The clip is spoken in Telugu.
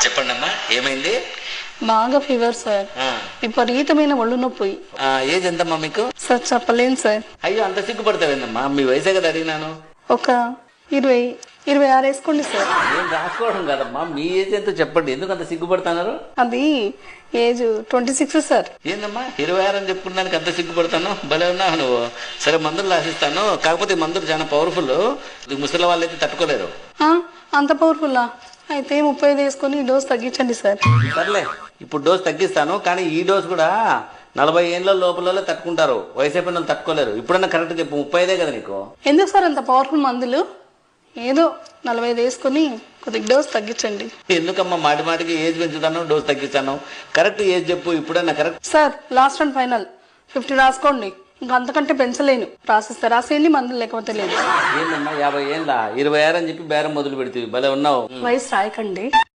చెప్పండి అమ్మా, ఏమైంది? బాగా ఫీవర్ సార్, విపరీతమైన ఒళ్ళు నొప్పి. ఏజ్ ఎంతమ్మా మీకు? సార్ చెప్పలేను సార్. అయ్యో, అంత సిగ్గుపడతావేందమ్మా? మీ వయసే కదా అడిగినాను. ఒక 26 వేసుకోండి సార్. నేను రాసుకోవడం కదమ్మా, మీ ఏజ్ ఎంతో చెప్పండి. ఎందుకు అంత సిగ్గుపడుతున్నారు? అది ఏజ్ 26 సార్. ఏందమ్మా 26 అని చెప్పుకున్నానికి అంత సిగ్గుపడతాను? భలే ఉన్నావు నువ్వు. సరే, మందులు రాసిస్తాను. కాకపోతే ఈ మందులు చాలా పవర్ఫుల్. ముసలి వాళ్ళు అయితే తట్టుకోలేరు. అంత పవర్ఫుల్లా? అయితే 35 వేసుకొని ఈ డోస్ తగ్గించండి సార్. సర్లే, ఇప్పుడు డోస్ తగ్గిస్తాను. కానీ ఈ డోస్ కూడా 40 ఏళ్ళ లోపల తట్టుకుంటారు. వయసు అయిపోయిన వాళ్ళు తట్టుకోలేరు. ఇప్పుడన్నా కరెక్ట్ చెప్పు, 35 కదా నీకు? ఎందుకు సార్ అంత పవర్ఫుల్ మందులు? ఏదో 45 వేసుకొని కొద్దిగా డోస్ తగ్గించండి. ఎందుకమ్మా మాటి మాటికి ఏజ్ పెంచుతాను, డోస్ తగ్గిస్తాను? కరెక్ట్ ఏజ్ చెప్పు, ఇప్పుడన్నా correct. Sir last and final 50 రాసుకోండి. ఇంకా అంతకంటే పెంచలేను. రాసిస్తే రాసేయండి, మందులు లేకపోతే లేదు. ఏందమ్మా 50 ఏళ్ళ 26 అని చెప్పి బేరం మొదలు పెడుతుంది. భలే ఉన్నావు. వయసు రాయకండి.